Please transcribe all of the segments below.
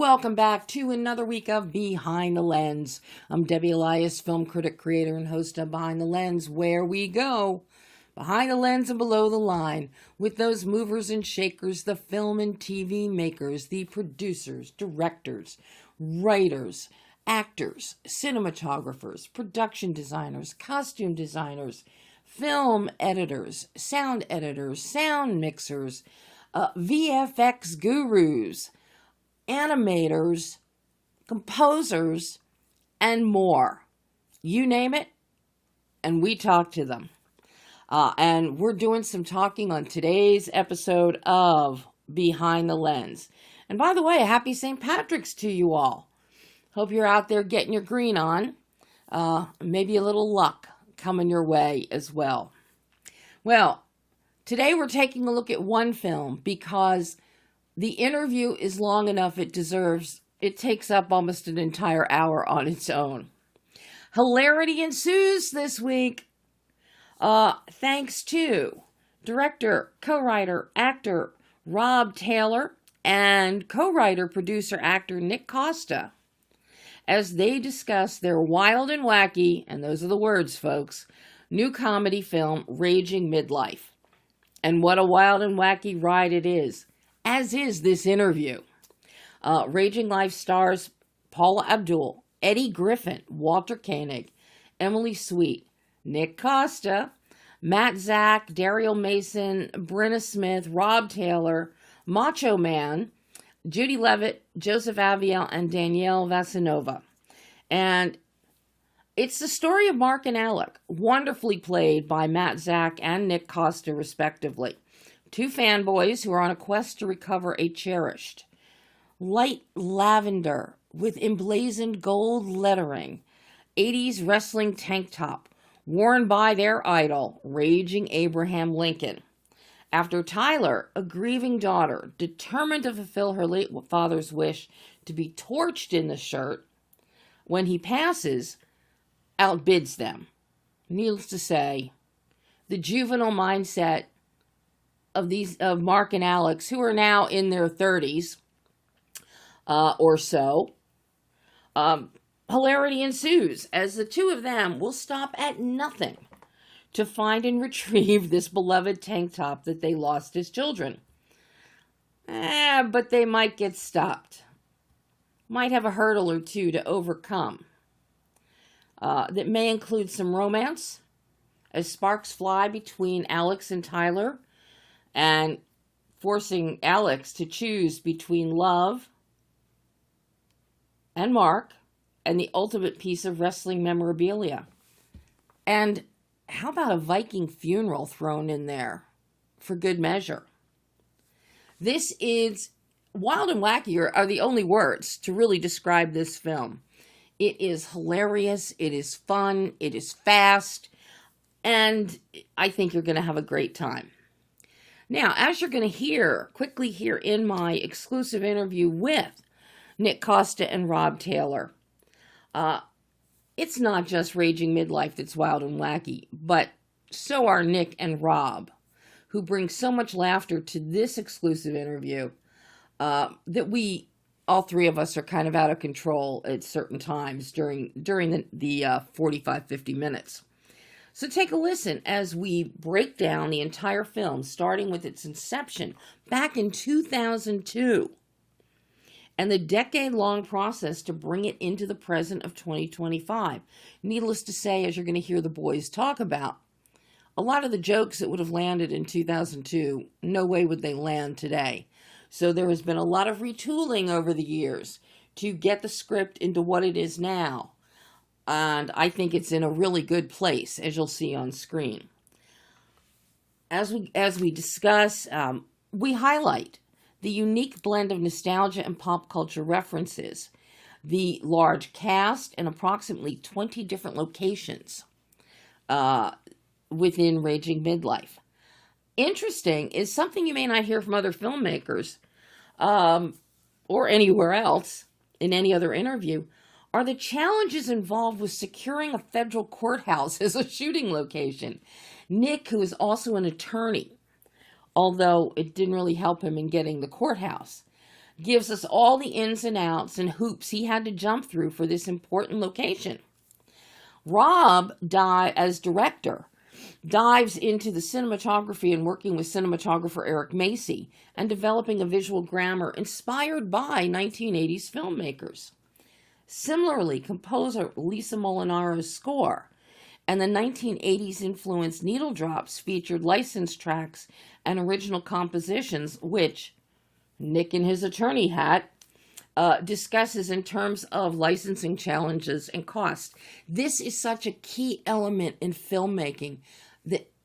welcome back to another week of Behind the Lens. I'm Debbie Elias, film critic, creator, and host of Behind the Lens, where we go behind the lens and below the line with those movers and shakers, the film and TV makers, the producers, directors, writers, actors, cinematographers, production designers, costume designers, film editors, sound mixers, VFX gurus, animators, composers, and more. You name it, and we talk to them. And we're doing some talking on today's episode of Behind the Lens. And by the way, happy St. Patrick's to you all. Hope you're out there getting your green on. Maybe a little luck coming your way as well. Well, today we're taking a look at one film because the interview is long enough it takes up almost an entire hour on its own. Hilarity ensues this week. Thanks to director, co-writer, actor Rob Taylor and co-writer, producer, actor NIC COSTA as they discuss their wild and wacky, and those are the words, folks, new comedy film, Raging Midlife. And what a wild and wacky ride it is, as is this interview. Raging Life stars Paula Abdul, Eddie Griffin, Walter Koenig, Emily Sweet, NIC COSTA, Matt Zach, Daryl Mason, Brenna Smith, Rob Taylor, Macho Man, Judy Levitt, Joseph Aviel, and Danielle Vasanova. And it's the story of Mark and Alec, wonderfully played by Matt Zach and NIC COSTA, respectively. Two fanboys who are on a quest to recover a cherished, light lavender with emblazoned gold lettering, 80s wrestling tank top, worn by their idol, Raging Abraham Lincoln. After Tyler, a grieving daughter, determined to fulfill her late father's wish to be torched in the shirt, when he passes, outbids them. Needless to say, the juvenile mindset of Mark and Alex, who are now in their 30s or so, hilarity ensues as the two of them will stop at nothing to find and retrieve this beloved tank top that they lost as children. But they might get stopped. Might have a hurdle or two to overcome. That may include some romance, as sparks fly between Alex and Tyler, and forcing Alex to choose between love and Mark and the ultimate piece of wrestling memorabilia. And how about a Viking funeral thrown in there for good measure? This is wild and wacky are the only words to really describe this film. It is hilarious, it is fun, it is fast, and I think you're going to have a great time. Now, as you're going to quickly hear in my exclusive interview with NIC COSTA and Rob Taylor, it's not just Raging Midlife that's wild and wacky, but so are Nick and Rob, who bring so much laughter to this exclusive interview that all three of us are kind of out of control at certain times during the 45-50 minutes. So take a listen as we break down the entire film, starting with its inception back in 2002, and the decade-long process to bring it into the present of 2025. Needless to say, as you're going to hear the boys talk about, a lot of the jokes that would have landed in 2002, no way would they land today. So there has been a lot of retooling over the years to get the script into what it is now. And I think it's in a really good place, as you'll see on screen. As we discuss, we highlight the unique blend of nostalgia and pop culture references, the large cast and approximately 20 different locations within Raging Midlife. Interesting is something you may not hear from other filmmakers or anywhere else in any other interview, are the challenges involved with securing a federal courthouse as a shooting location. Nick, who is also an attorney, although it didn't really help him in getting the courthouse. gives us all the ins and outs and hoops he had to jump through for this important location. Rob, as director, dives into the cinematography and working with cinematographer Eric Macy and developing a visual grammar inspired by 1980s filmmakers. Similarly, composer Lisa Molinaro's score and the 1980s influenced needle drops featured licensed tracks and original compositions, which Nick in his attorney hat discusses in terms of licensing challenges and cost. This is such a key element in filmmaking,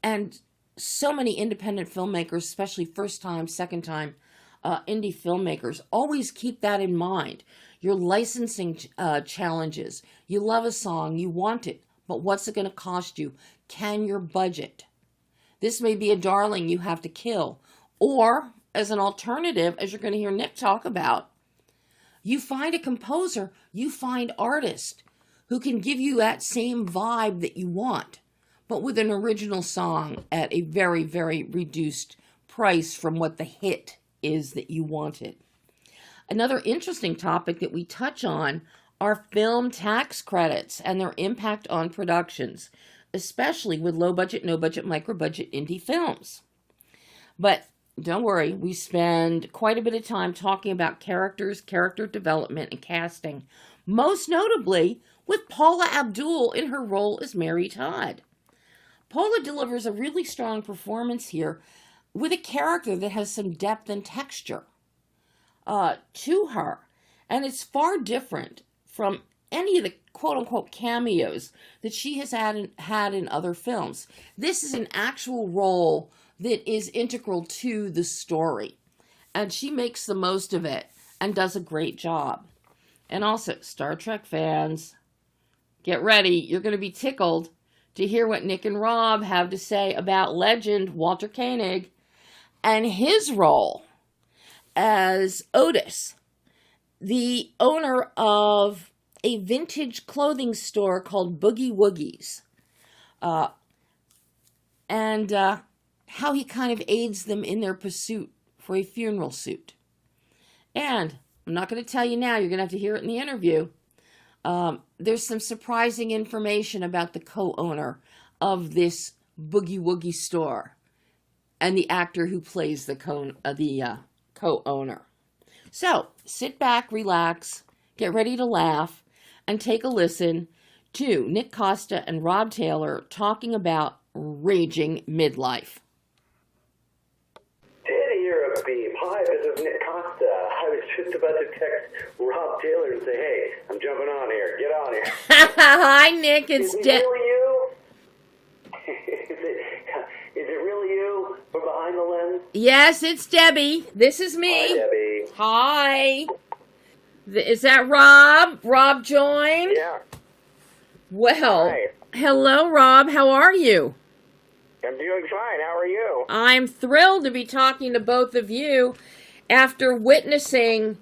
and so many independent filmmakers, especially first-time, second-time indie filmmakers, always keep that in mind. Your licensing challenges. You love a song, you want it, but what's it going to cost you? Can your budget? This may be a darling you have to kill. Or, as an alternative, as you're going to hear Nick talk about, you find a composer, you find artist who can give you that same vibe that you want, but with an original song at a very, very reduced price from what the hit is that you wanted. Another interesting topic that we touch on are film tax credits and their impact on productions, especially with low budget, no budget, micro budget indie films. But don't worry, we spend quite a bit of time talking about characters, character development, and casting, most notably with Paula Abdul in her role as Mary Todd. Paula delivers a really strong performance here with a character that has some depth and texture to her, and it's far different from any of the quote-unquote cameos that she has had in other films. This is an actual role that is integral to the story, and she makes the most of it and does a great job. And also, Star Trek fans, get ready. You're going to be tickled to hear what Nick and Rob have to say about legend Walter Koenig and his role as Otis, the owner of a vintage clothing store called Boogie Woogies, and how he kind of aids them in their pursuit for a funeral suit. And I'm not going to tell you now, you're going to have to hear it in the interview. There's some surprising information about the co-owner of this Boogie Woogie store and the actor who plays the co-owner. So, sit back, relax, get ready to laugh, and take a listen to Nick Costa and Rob Taylor talking about Raging Midlife. Did hear a beep. Hi, this is Nick Costa. I was just about to text Rob Taylor and say, hey, I'm jumping on here. Get on here. Hi, Nick. It's Is it really you? Is it really you from behind the lens? Yes, it's Debbie. This is me. Hi, Debbie. Hi. Is that Rob? Rob joined? Yeah. Well, Hi. Hello, Rob. How are you? I'm doing fine. How are you? I'm thrilled to be talking to both of you after witnessing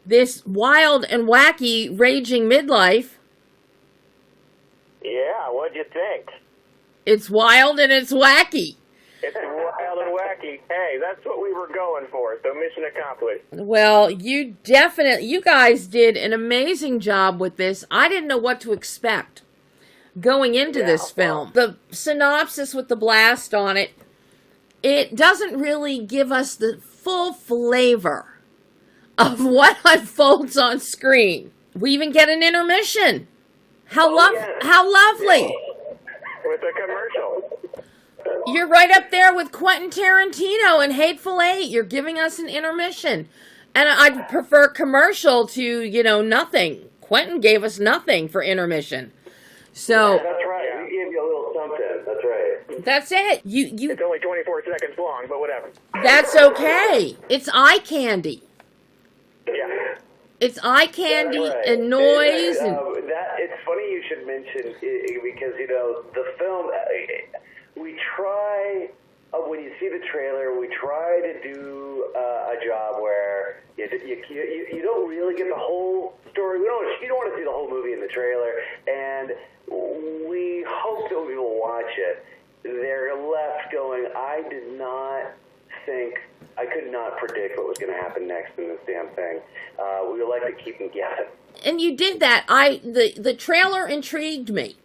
this wild and wacky Raging Midlife. Yeah, what'd you think? It's wild and it's wacky. It's wild and wacky. Hey, that's what we were going for, so mission accomplished. Well, you guys did an amazing job with this. I didn't know what to expect going into this film. The synopsis with the blast on it, it doesn't really give us the full flavor of what unfolds on screen. We even get an intermission. How lovely. With a commercial. You're right up there with Quentin Tarantino and Hateful Eight. You're giving us an intermission. And I'd prefer commercial to, nothing. Quentin gave us nothing for intermission. So Yeah, that's right. We gave you a little something. That's right. That's it. It's only 24 seconds long, but whatever. That's okay. It's eye candy. Yeah. It's eye candy That's right. and noise. It's funny you should mention because the film. We try when you see the trailer. We try to do a job where you don't really get the whole story. You don't want to see the whole movie in the trailer, and we hope that when people watch it, they're left going, I did not think I could not predict what was going to happen next in this damn thing. We would like to keep them guessing. And you did that. The trailer intrigued me.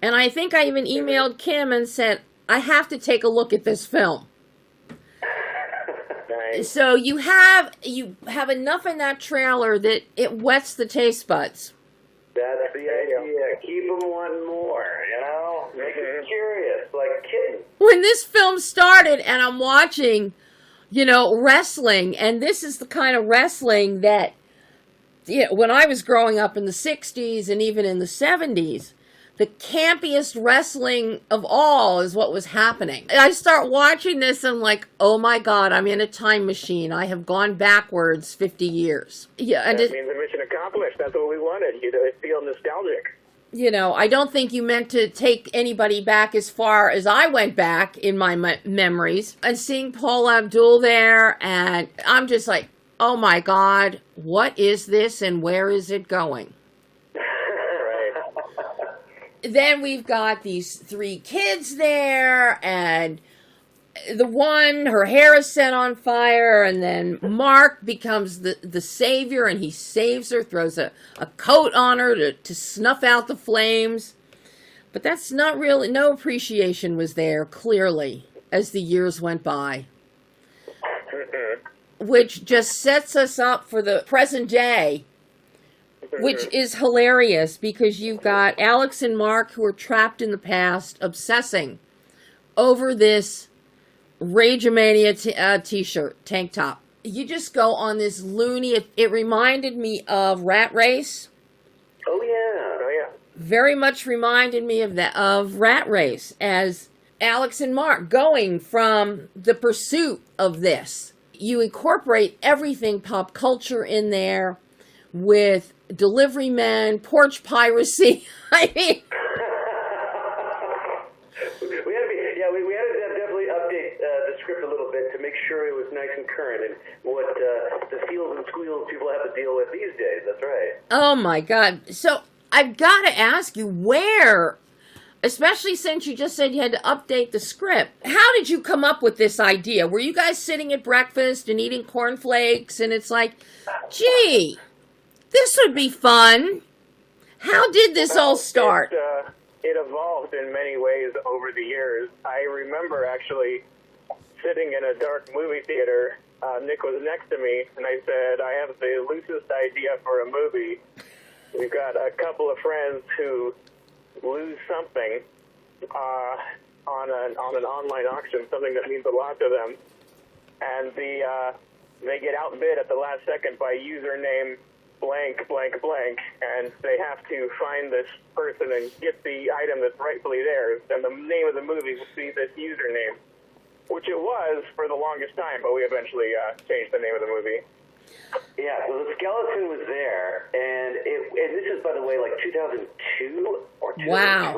And I think I even emailed Kim and said, I have to take a look at this film. Nice. So you have enough in that trailer that it whets the taste buds. That's the idea. Keep them wanting more, you know? Make them curious, like kittens. When this film started and I'm watching, wrestling, and this is the kind of wrestling that, when I was growing up in the 60s and even in the 70s, the campiest wrestling of all is what was happening. I start watching this and I'm like, oh my God, I'm in a time machine. I have gone backwards 50 years. Yeah, that means a mission accomplished. That's what we wanted. You to feel nostalgic. I don't think you meant to take anybody back as far as I went back in my memories. And seeing Paul Abdul there, and I'm just like, oh my God, what is this and where is it going? Then we've got these 3 kids there, and the one, her hair is set on fire, and then Mark becomes the savior, and he saves her, throws a coat on her to snuff out the flames. But that's not really, no appreciation was there, clearly, as the years went by. Which just sets us up for the present day, which is hilarious because you've got Alex and Mark who are trapped in the past, obsessing over this Ragemania t-shirt, tank top. You just go on this loony, it reminded me of Rat Race. Oh yeah. Very much reminded me of Rat Race, as Alex and Mark going from the pursuit of this. You incorporate everything pop culture in there with delivery men, porch piracy. I mean, we had to definitely update the script a little bit to make sure it was nice and current and what the feels and squeals people have to deal with these days. That's right. Oh my God. So I've got to ask you, where, especially since you just said you had to update the script, how did you come up with this idea? Were you guys sitting at breakfast and eating cornflakes and it's like, gee, this would be fun? How did this all start? It evolved in many ways over the years. I remember actually sitting in a dark movie theater. Nick was next to me, and I said, I have the loosest idea for a movie. We've got a couple of friends who lose something on an online auction, something that means a lot to them, and they get outbid at the last second by username blank, blank, blank, and they have to find this person and get the item that's rightfully theirs, and the name of the movie will be this username, which it was for the longest time, but we eventually changed the name of the movie. Yeah, so the skeleton was there, and this is, by the way, like 2002 or 2003. Wow.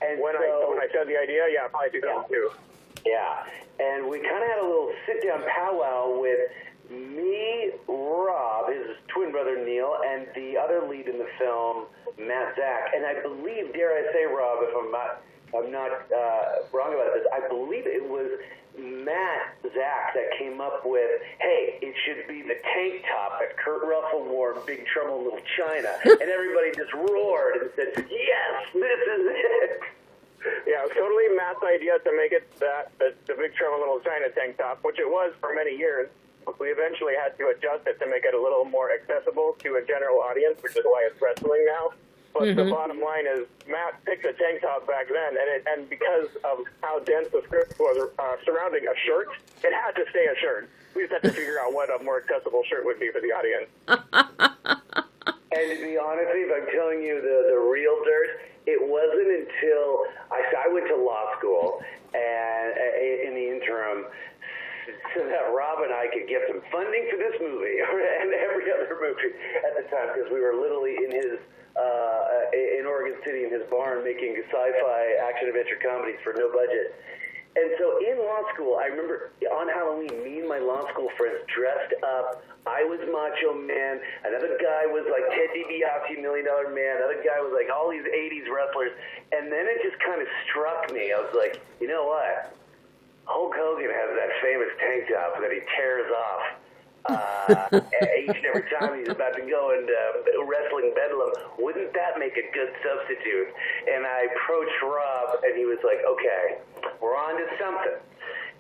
And when I said the idea, yeah, probably 2002. Yeah, and we kind of had a little sit-down powwow with me, Rob, his twin brother Neil, and the other lead in the film, Matt Zach. And I believe, dare I say, Rob, if I'm not wrong about this, I believe it was Matt Zach that came up with, hey, it should be the tank top that Kurt Russell wore in Big Trouble in Little China. And everybody just roared and said, yes, this is it. Yeah, it was totally Matt's idea to make it the Big Trouble in Little China tank top, which it was for many years. We eventually had to adjust it to make it a little more accessible to a general audience, which is why it's wrestling now. But the bottom line is, Matt picked a tank top back then, and because of how dense the script was surrounding a shirt, it had to stay a shirt. We just had to figure out what a more accessible shirt would be for the audience. And to be honest, if I'm telling you the real dirt, it wasn't until I went to law school, and in the interim, so that Rob and I could get some funding for this movie and every other movie at the time, because we were literally in his in Oregon City in his barn making sci-fi action adventure comedies for no budget. And so in law school, I remember on Halloween, me and my law school friends dressed up. I was Macho Man. Another guy was like Ted DiBiase, $1 Million Man. Another guy was like all these 80s wrestlers. And then it just kind of struck me. I was like, you know what? Hulk Hogan has that famous tank top that he tears off each and every time he's about to go into wrestling bedlam. Wouldn't that make a good substitute? And I approached Rob, and he was like, okay, we're on to something.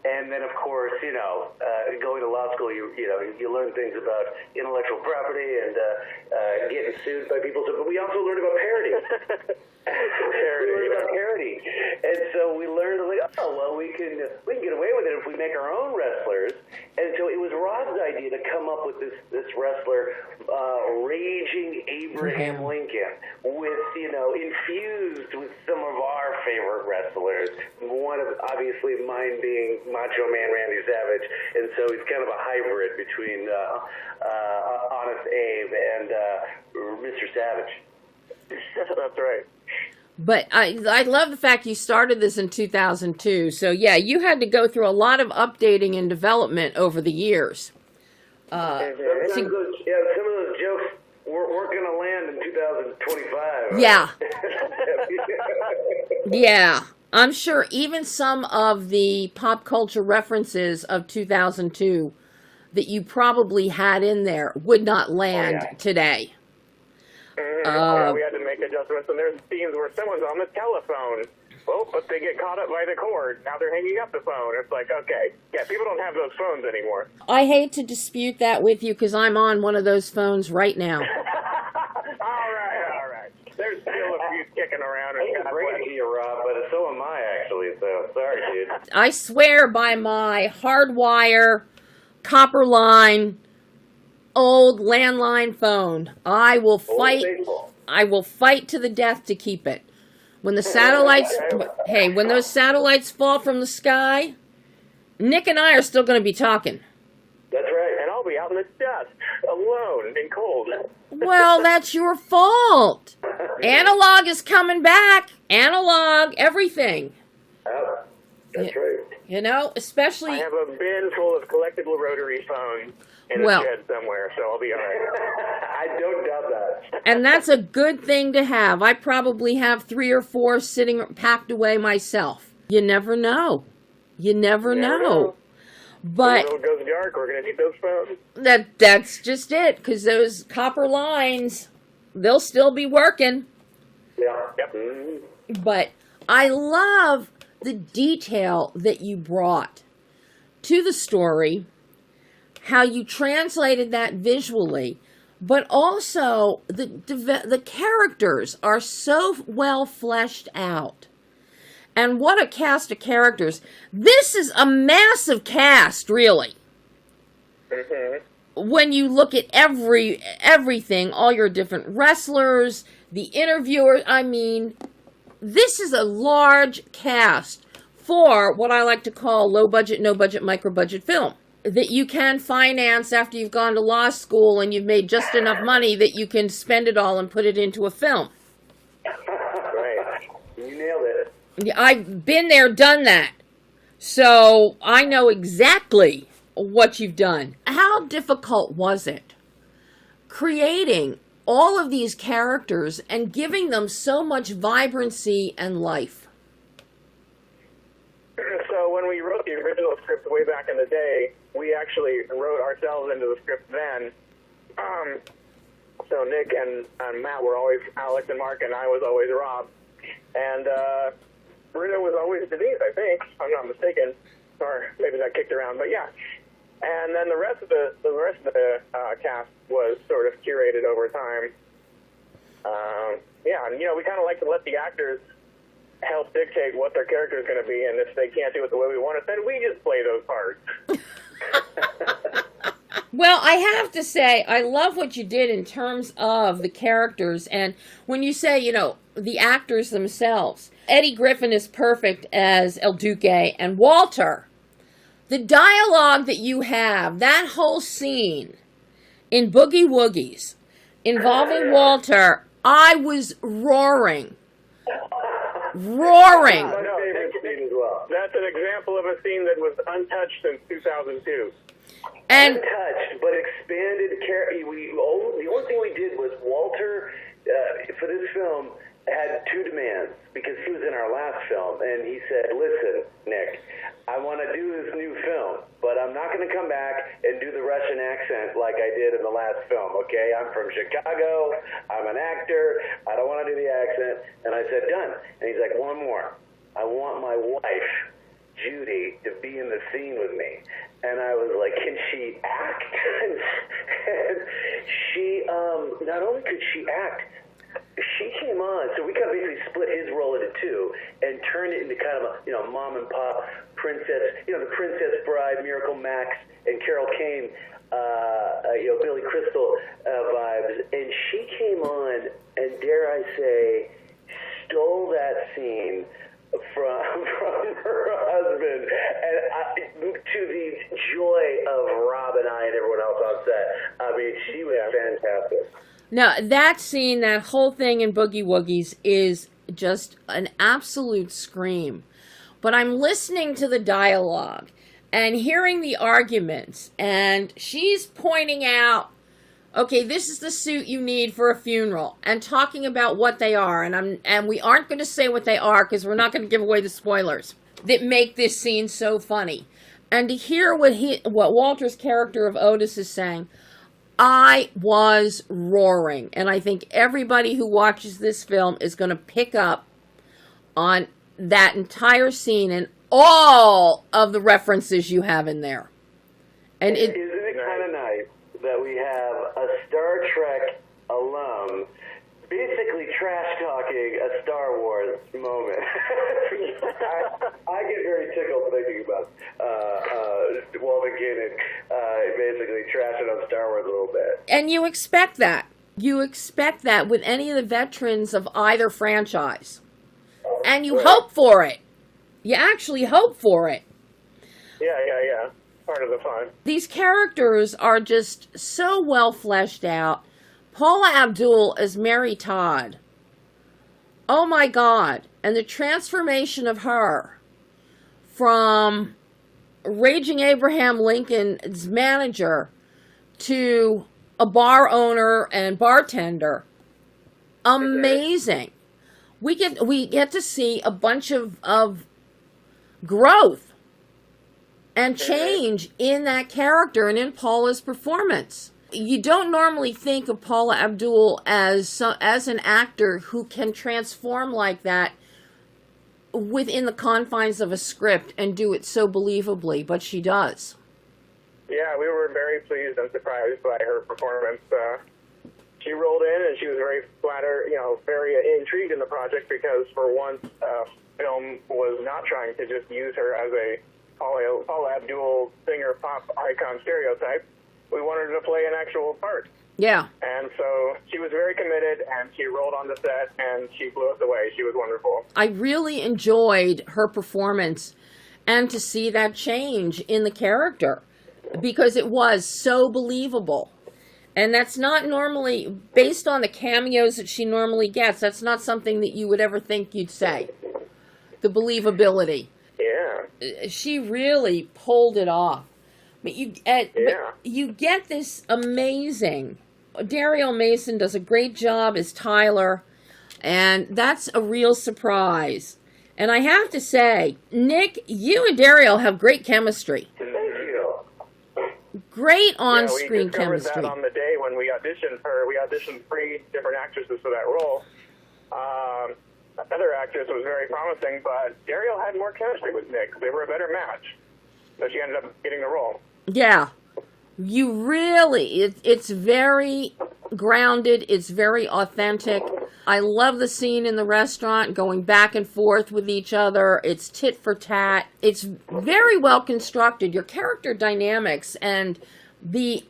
And then, of course, going to law school, you learn things about intellectual property and getting sued by people. But we also learned about parody. Parody. And so we learned, we can get away with it if we make our own wrestlers. And so it was Rob's idea to come up with this wrestler, Raging Abraham Lincoln, with infused with some of our favorite wrestlers. One of obviously mine being Macho Man Randy Savage, and so he's kind of a hybrid between Honest Abe and Mr. Savage. That's right. But I love the fact you started this in 2002. So, yeah, you had to go through a lot of updating and development over the years. Some of those jokes weren't going to land in 2025. Yeah. Yeah. I'm sure even some of the pop culture references of 2002 that you probably had in there would not land today. We had to make adjustments, and there's scenes where someone's on the telephone. Oh, but they get caught up by the cord. Now they're hanging up the phone. It's like, okay, yeah, people don't have those phones anymore. I hate to dispute that with you because I'm on one of those phones right now. All right. There's still a few kicking around. I hate to break it to you, Rob, but so am I, actually, so sorry, dude. I swear by my hardwire, copper line, old landline phone. I will fight to the death to keep it. When the satellites, when those satellites fall from the sky, Nick and I are still going to be talking. That's right. And I'll be out in the dust, alone and cold. Well, that's your fault. Analog is coming back. Analog, everything. Oh, that's right. Especially... I have a bin full of collectible rotary phones in a shed somewhere, so I'll be all right. I don't doubt that. And that's a good thing to have. I probably have 3 or 4 sitting packed away myself. You never know. You never know. But when it goes dark, we're going to need those phones. That's just it, because those copper lines, they'll still be working. Yeah. Yep. Mm-hmm. But I love the detail that you brought to the story, how you translated that visually, but also the characters are so well fleshed out. And what a cast of characters. This is a massive cast, really. Mm-hmm. When you look at everything, all your different wrestlers, the interviewers, this is a large cast for what I like to call low budget, no budget, micro budget film that you can finance after you've gone to law school and you've made just enough money that you can spend it all and put it into a film. Right. You nailed it. I've been there, done that. So I know exactly what you've done. How difficult was it creating all of these characters and giving them so much vibrancy and life? So when we wrote the original script way back in the day, we actually wrote ourselves into the script then. So Nick and Matt were always Alex and Mark, and I was always Rob. And Bruno was always Denise, I think, if I'm not mistaken. Or maybe that kicked around, but yeah. And then the rest of the cast was sort of curated over time. And we kind of like to let the actors help dictate what their character is going to be, and if they can't do it the way we want it, then we just play those parts. Well, I have to say, I love what you did in terms of the characters, and when you say, the actors themselves, Eddie Griffin is perfect as El Duque, and Walter, the dialogue that you have, that whole scene in Boogie Woogies involving Walter, I was roaring. My favorite scene as well. That's an example of a scene that was untouched since 2002. And untouched, but expanded. The only thing we did was Walter, for this film, had two demands because he was in our last film, and he said, "Listen, Nick, I want to do this new film, but I'm not going to come back and do the Russian accent like I did in the last film, okay? I'm from Chicago, I'm an actor, I don't want to do the accent." And I said, "Done." And he's like, "One more. I want my wife, Judy, to be in the scene with me." And I was like, "Can she act?" And she, not only could she act, she came on, so we kind of basically split his role into two and turned it into kind of a, mom and pop princess, the Princess Bride, Miracle Max, and Carol Kane, Billy Crystal vibes. And she came on and, dare I say, stole that scene from her husband, and to the joy of Rob and I and everyone else on set. I mean, she was fantastic. Now, that scene, that whole thing in Boogie Woogies is just an absolute scream. But I'm listening to the dialogue and hearing the arguments, and she's pointing out, okay, this is the suit you need for a funeral, and talking about what they are, and we aren't going to say what they are because we're not going to give away the spoilers that make this scene so funny. And to hear what Walter's character of Otis is saying, I was roaring, and I think everybody who watches this film is going to pick up on that entire scene and all of the references you have in there. And isn't it kind of nice that we have a Star Trek alum basically trash talking a Star Wars moment? I get very tickled thinking about Walter Koenig basically trashing on Star Wars a little bit. And you expect that. You expect that with any of the veterans of either franchise. And you hope for it. You actually hope for it. Yeah. Part of the fun. These characters are just so well fleshed out. Paula Abdul as Mary Todd. Oh my God. And the transformation of her from Raging Abraham Lincoln's manager to a bar owner and bartender. Amazing. We get to see a bunch of growth and change in that character and in Paula's performance. You don't normally think of Paula Abdul as an actor who can transform like that within the confines of a script and do it so believably, but she does. Yeah, we were very pleased and surprised by her performance. She rolled in and she was very flattered, very intrigued in the project because for once, film was not trying to just use her as a Paula Abdul singer pop icon stereotype. We wanted her to play an actual part. Yeah. And so she was very committed, and she rolled on the set, and she blew us away. She was wonderful. I really enjoyed her performance and to see that change in the character because it was so believable. And that's not normally, based on the cameos that she normally gets, that's not something that you would ever think you'd say. The believability. Yeah. She really pulled it off. But you get this amazing. Daryl Mason does a great job as Tyler, and that's a real surprise. And I have to say, Nick, you and Daryl have great chemistry. Thank you. Great on-screen we discovered chemistry. that on the day when we auditioned her. We auditioned 3 different actresses for that role. Other actress was very promising, but Daryl had more chemistry with Nick. They were a better match. So she ended up getting the role. Yeah. You really, it's very grounded. It's very authentic. I love the scene in the restaurant, going back and forth with each other. It's tit for tat. It's very well constructed. Your character dynamics and the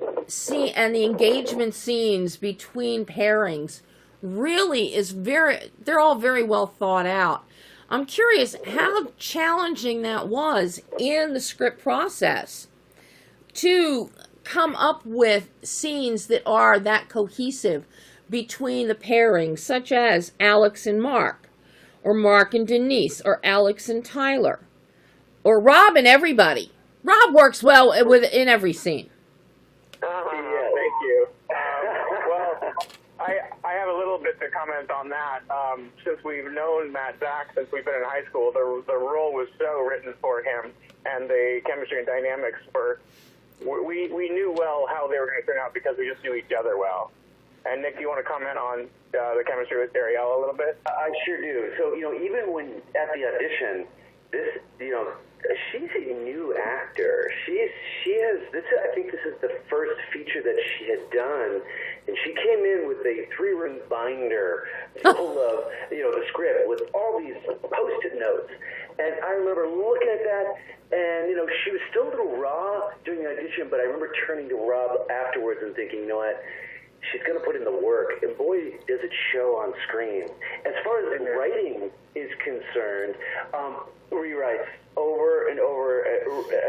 engagement scenes between pairings really they're all very well thought out. I'm curious how challenging that was in the script process to come up with scenes that are that cohesive between the pairings, such as Alex and Mark, or Mark and Denise, or Alex and Tyler, or Rob and everybody. Rob works well in every scene. Thank you. Well, I have a little little bit to comment on that. Since we've known Matt Zach since we've been in high school, the role was so written for him, and the chemistry and dynamics were, we knew well how they were going to turn out because we just knew each other well. And Nick, do you want to comment on the chemistry with Ariel a little bit? I sure do. So, even when at the audition, this, she's a new actor. She has this. I think this is the first feature that she had done, and she came in with a 3-ring binder full of the script with all these Post-it notes. And I remember looking at that, and she was still a little raw during the audition, but I remember turning to Rob afterwards and thinking, you know what? She's going to put in the work, and boy, does it show on screen. As far as writing is concerned, rewrites over and over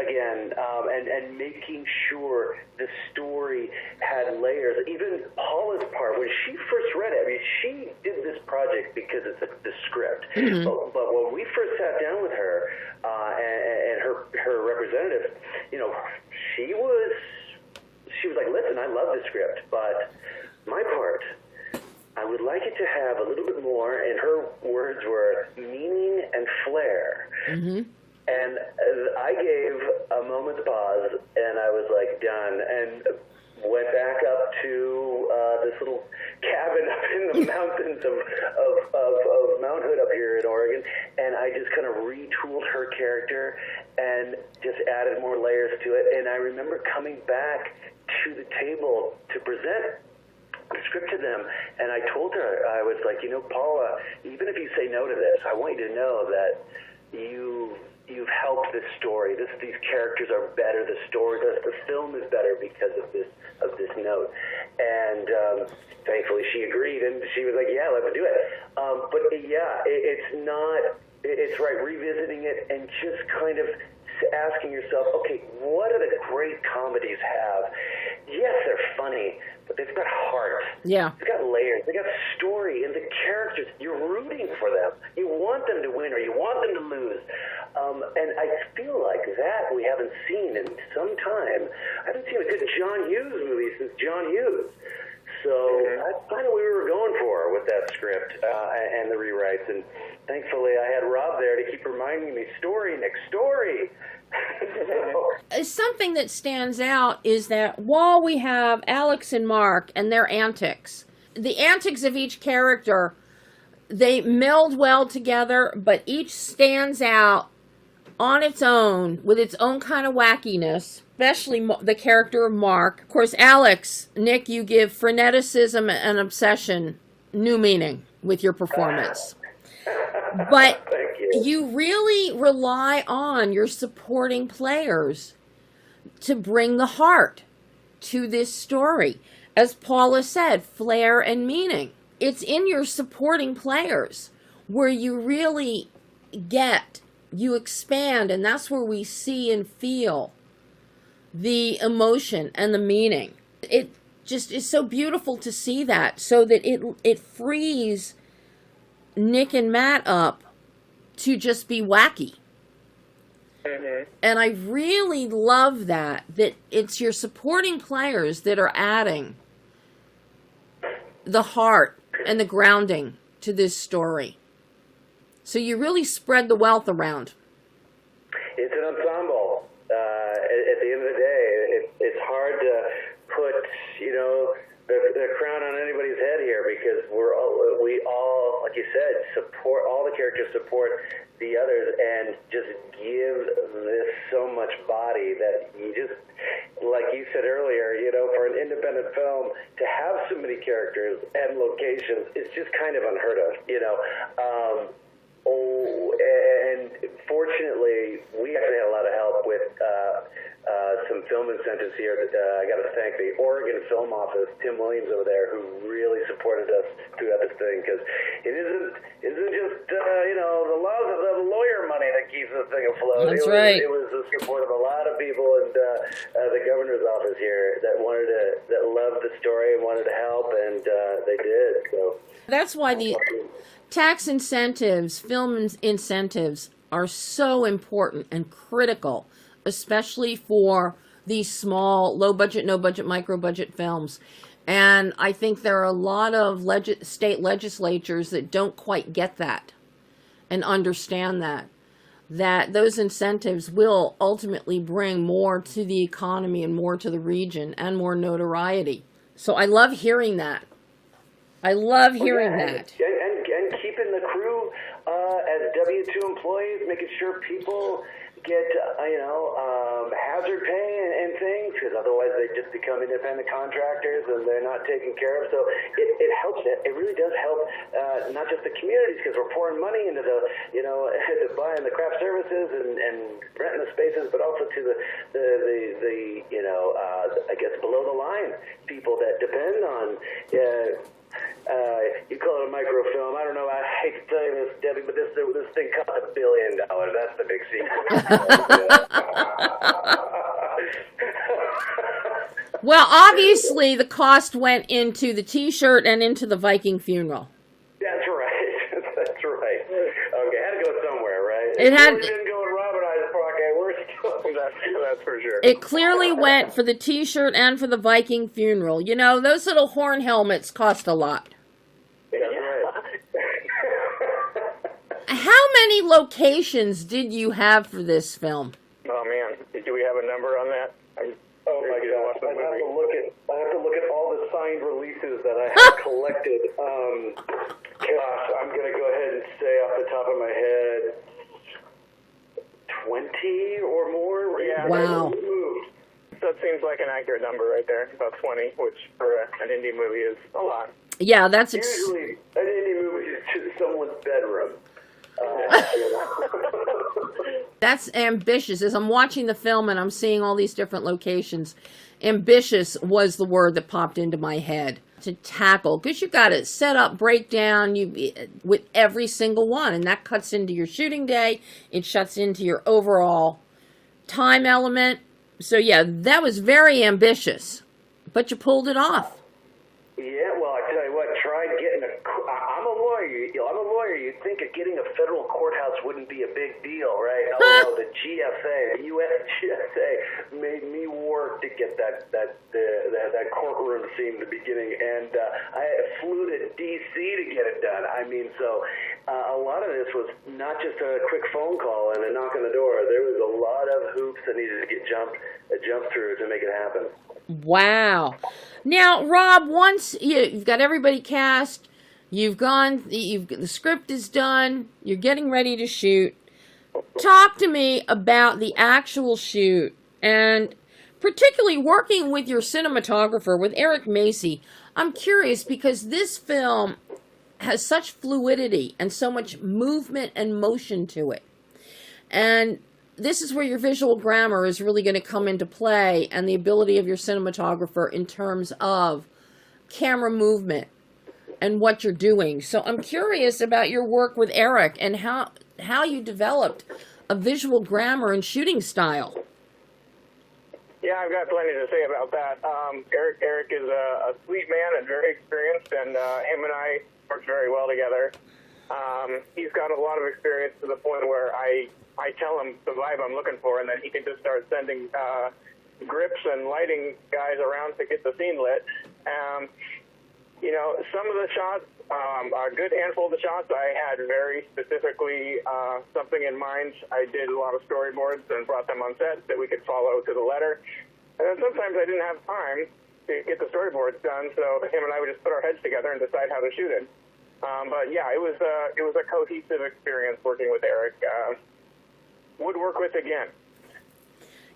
again, and making sure the story had layers. Even Paula's part, when she first read it, I mean, she did this project because it's the script. Mm-hmm. But when we first sat down with her and her representative, she was like, listen, I love the script, but my part, I would like it to have a little bit more, and her words were meaning and flair. Mm-hmm. And I gave a moment's pause, and I was like, done, and went back up to this little cabin up in the mountains of Mount Hood up here in Oregon, and I just kind of retooled her character and just added more layers to it. And I remember coming back to the table to present the script to them, and I told her, I was like, Paula, even if you say no to this, I want you to know that you've helped this story. These characters are better. The story, the film is better because of this note. And thankfully, she agreed, and she was like, "Yeah, let's do it." But yeah, it's right. Revisiting it and just kind of asking yourself, okay, what do the great comedies have? Yes, they're funny, but they've got heart. Yeah. They've got layers. They've got story, and the characters, you're rooting for them. You want them to win or you want them to lose. And I feel like that we haven't seen in some time. I haven't seen a good John Hughes movie since John Hughes. So that's kind of what we were going for with that script and the rewrites. And thankfully, I had Rob there to keep reminding me, story, Nick, story. Something that stands out is that while we have Alex and Mark and their antics, the antics of each character, they meld well together, but each stands out on its own with its own kind of wackiness, especially the character of Mark. Of course, Alex, Nick, you give freneticism and obsession new meaning with your performance. But you really rely on your supporting players to bring the heart to this story. As Paula said, flair and meaning. It's in your supporting players where you really you expand, and that's where we see and feel the emotion and the meaning. It just is so beautiful to see that, so that it frees Nick and Matt up to just be wacky. Mm-hmm. And I really love that it's your supporting players that are adding the heart and the grounding to this story. So you really spread the wealth around. It's an ensemble. At the end of the day, it's hard to put, the crown on anybody's head here, because we all, like you said, support, all the characters support the others, and just give this so much body that you just, like you said earlier, for an independent film to have so many characters and locations, it's just kind of unheard of, and fortunately, we actually had a lot of help with some film incentives here. I got to thank the Oregon Film Office, Tim Williams over there, who really supported us throughout this thing, because it isn't just the lawyer money that keeps this thing afloat. That's right. It was the support of a lot of people, and the governor's office here that loved the story and wanted to help, and they did. So that's why the tax incentives, film incentives, are so important and critical, especially for these small, low-budget, no-budget, micro-budget films. And I think there are a lot of state legislatures that don't quite get that and understand that those incentives will ultimately bring more to the economy and more to the region and more notoriety. So I love hearing that. I love hearing that. And keeping the crew as W-2 employees, making sure people get, hazard pay and things, because otherwise they just become independent contractors and they're not taken care of. So it helps. It really does help not just the communities, because we're pouring money into the, to buying the craft services and renting the spaces, but also to the I guess below the line people that depend on. You call it a microfilm. I don't know. I hate to tell you this, Debbie, but this thing cost $1 billion. That's the big secret. Well, obviously, the cost went into the T-shirt and into the Viking funeral. That's right. That's right. Okay, had to go somewhere, right? It had. Didn't go in Rob and I's pocket. We're still. That's for sure. It clearly went for the T-shirt and for the Viking funeral. You know, those little horn helmets cost a lot. That's right. How many locations did you have for this film? Oh man, do we have a number on that? Oh my gosh, I have to look at all the signed releases that I have collected. Gosh, I'm gonna go ahead and say off the top of my head, 20 or more. Yeah. Wow. That seems like an accurate number right there, about 20, which for an indie movie is a lot. Yeah, that's usually an indie movie is just someone's bedroom. That's ambitious. As I'm watching the film and I'm seeing all these different locations, ambitious was the word that popped into my head to tackle, because you got to set up, break down with every single one, and that cuts into your shooting day. It shuts into your overall time element. So yeah, that was very ambitious, but you pulled it off. Yeah, well, I tell you what, try getting I'm a lawyer. I'm a lawyer. You'd think of getting a federal courthouse wouldn't be a big deal, right? Oh, no, the GSA, the U.S. GSA made me work to get that courtroom scene in the beginning, and I flew to D.C. to get it done. I mean, so a lot of this was not just a quick phone call and a knock on the door. There was a lot of hoops that needed to get jumped through to make it happen. Wow. Now, Rob, once you've got everybody cast, the script is done, you're getting ready to shoot. Talk to me about the actual shoot, and particularly working with your cinematographer, with Eric Macy. I'm curious because this film has such fluidity and so much movement and motion to it. And this is where your visual grammar is really going to come into play, and the ability of your cinematographer in terms of camera movement and what you're doing. So I'm curious about your work with Eric and how you developed a visual grammar and shooting style. Yeah, I've got plenty to say about that. Eric is a sweet man and very experienced, and him and I worked very well together. He's got a lot of experience to the point where I tell him the vibe I'm looking for, and then he can just start sending grips and lighting guys around to get the scene lit. Some of the shots, a good handful of the shots, I had very specifically something in mind. I did a lot of storyboards and brought them on set that we could follow to the letter. And then sometimes I didn't have time to get the storyboards done, so him and I would just put our heads together and decide how to shoot it. But yeah, it was a cohesive experience working with Eric. Would work with again.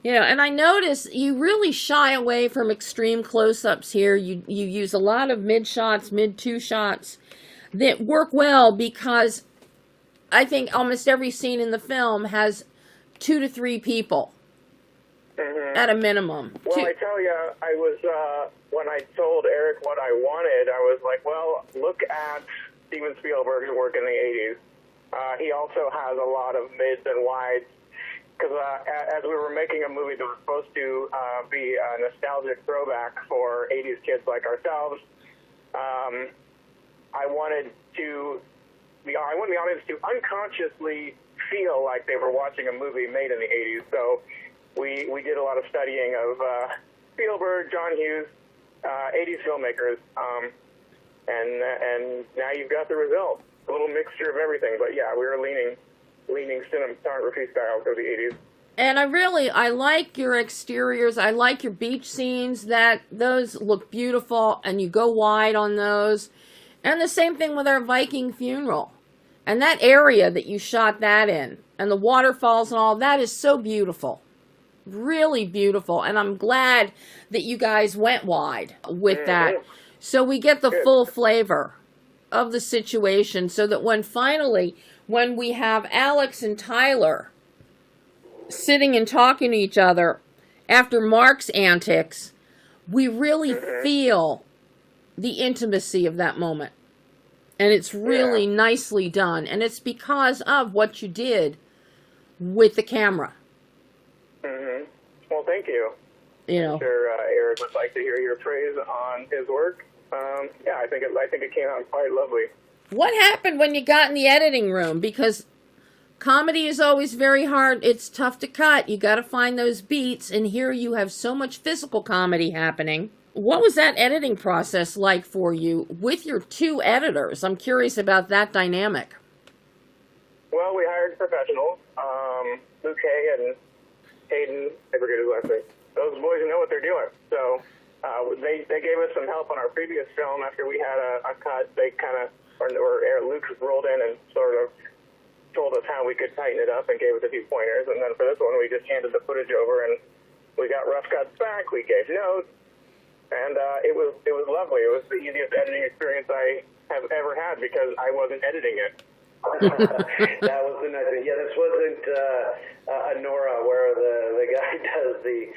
And I notice you really shy away from extreme close-ups here. You use a lot of mid-shots, mid-two shots that work well, because I think almost every scene in the film has 2 to 3 people at a minimum. Well, I tell you, I was when I told Eric what I wanted, I was like, well, look at Steven Spielberg's work in the 80s. He also has a lot of mids and wides. Because as we were making a movie that was supposed to be a nostalgic throwback for 80s kids like ourselves, I wanted the audience to unconsciously feel like they were watching a movie made in the 80s. So we did a lot of studying of Spielberg, John Hughes, 80s filmmakers, and now you've got the result. A little mixture of everything, but yeah, we were leaning cinematography style to the 80s. And I like your exteriors. I like your beach scenes. Those look beautiful, and you go wide on those. And the same thing with our Viking funeral. And that area that you shot that in, and the waterfalls and all, that is so beautiful. Really beautiful. And I'm glad that you guys went wide with that. So we get the full flavor of the situation, so that when we have Alex and Tyler sitting and talking to each other after Mark's antics, we really feel the intimacy of that moment. And it's really nicely done. And it's because of what you did with the camera. Well, thank you. I'm sure Eric would like to hear your praise on his work. I think it came out quite lovely. What happened when you got in the editing room? Because comedy is always very hard. It's tough to cut. You got to find those beats, and here you have so much physical comedy happening. What was that editing process like for you with your two editors? I'm curious about that dynamic. Well, we hired professionals, Luke Hay and Hayden, I forget his last name. Those boys know what they're doing. So they gave us some help on our previous film. After we had a cut, they kind of, or Luke rolled in and sort of told us how we could tighten it up and gave us a few pointers. And then for this one, we just handed the footage over, and we got rough cuts back. We gave notes, and it was lovely. It was the easiest editing experience I have ever had because I wasn't editing it. That was the nice thing. Yeah, this wasn't Nora, where the guy does the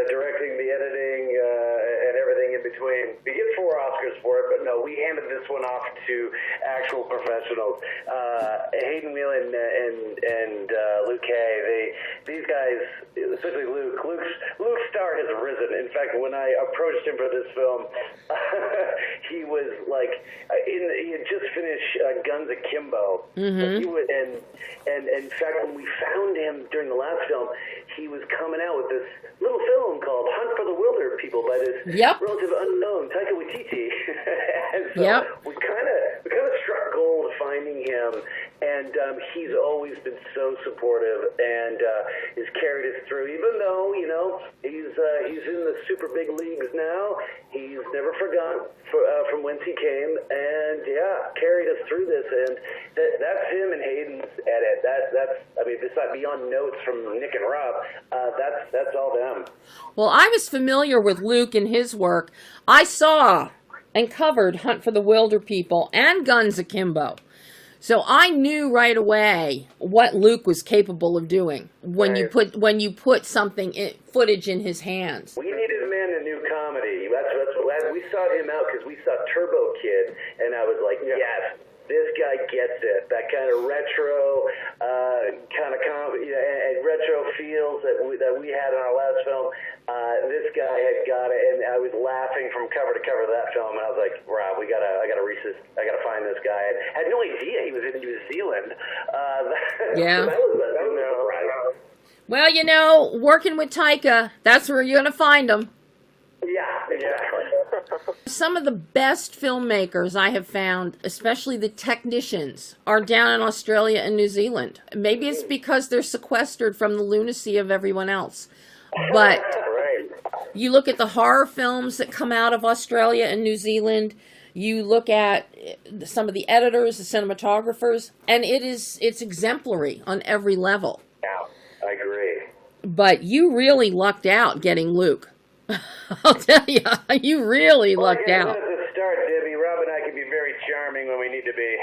directing, the editing, and everything in between. We get 4 Oscars for it, but no, we handed this one off to actual professionals. Hayden Whelan and Luke Hay, these guys, especially Luke's star has risen. In fact, when I approached him for this film, he was like, he had just finished Guns Akimbo. Mm-hmm. And in fact, when we found him during the last film, he was coming out with this little film called Hunt for the Wilder People by this relative unknown Taika Waititi. And so we kind of struck gold finding him, and he's always been so supportive and has carried us through. Even though he's in the super big leagues now, he's never forgotten from whence he came, and carried us through this. And that's him and Hayden's edit. Besides beyond notes from Nick and Rob, that's all them. Well, I was familiar with Luke and his work. I saw and covered Hunt for the Wilder People and Guns Akimbo. So I knew right away what Luke was capable of doing when you put footage in his hands. We needed a man in new comedy. That's we sought him out because we saw Turbo Kid, and I was like, yes, this guy gets it. That kind of retro comedy and retro feels that we had in our last film. This guy had got it, and I was laughing from cover to cover of that film. And I was like, Rob, I gotta find this guy. I had no idea he was in New Zealand. Yeah. So that was a surprise. Well, working with Taika, that's where you're gonna find him. Yeah, exactly. Some of the best filmmakers I have found, especially the technicians, are down in Australia and New Zealand. Maybe it's because they're sequestered from the lunacy of everyone else. But you look at the horror films that come out of Australia and New Zealand, you look at some of the editors, the cinematographers, and it's exemplary on every level. Yeah, I agree. But you really lucked out getting Luke. I'll tell you, you really lucked out. At the start, Debbie, Rob and I can be very charming when we need to be.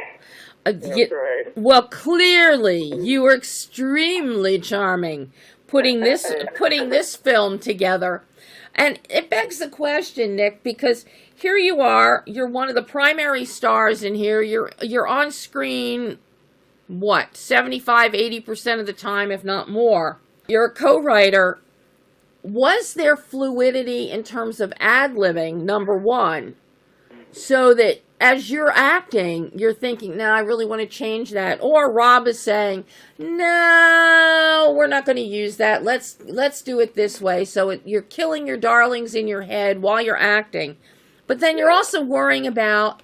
That's right. Well, clearly, you were extremely charming putting this film together. And it begs the question, Nick, because here you are, you're one of the primary stars in here, you're on screen, 75-80% of the time, if not more. You're a co-writer. Was there fluidity in terms of ad-libbing, number one, so that as you're acting, you're thinking, no, I really want to change that. Or Rob is saying, no, we're not going to use that. Let's do it this way. So you're killing your darlings in your head while you're acting. But then you're also worrying about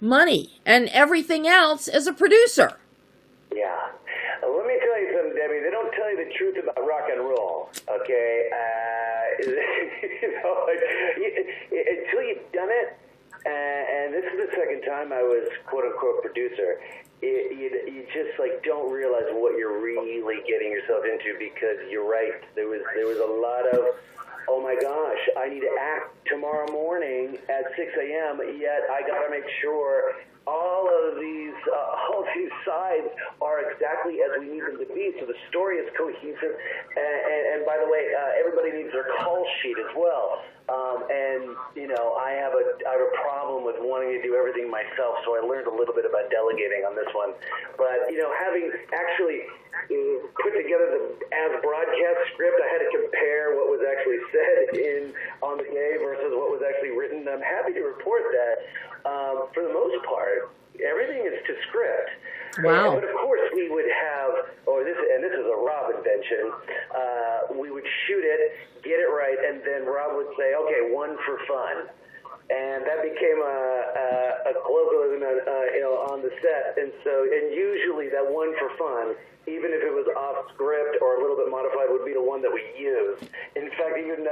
money and everything else as a producer. Yeah. Let me tell you something, Debbie. They don't tell you the truth about rock and roll, okay? Until you've done it, and this is the second time I was quote-unquote producer, you just like don't realize what you're really getting yourself into, because you're right. There was a lot of, oh my gosh, I need to act tomorrow morning at 6 a.m., yet I got to make sure all these sides are exactly as we need them to be, so the story is cohesive. And by the way, everybody needs their call sheet as well. And I have a problem with wanting to do everything myself, so I learned a little bit about delegating on this one. But having actually put together the as broadcast script, I had to compare what was actually said on the day versus what was actually written. I'm happy to report that for the most part, everything is to script. Wow. But of course, we would have, this is a Rob invention. We would shoot it, get it right, and then Rob would say, "Okay, one for fun." And that became a colloquialism, on the set. And usually that one for fun, even if it was off script or a little bit modified, would be the one that we used. In fact, even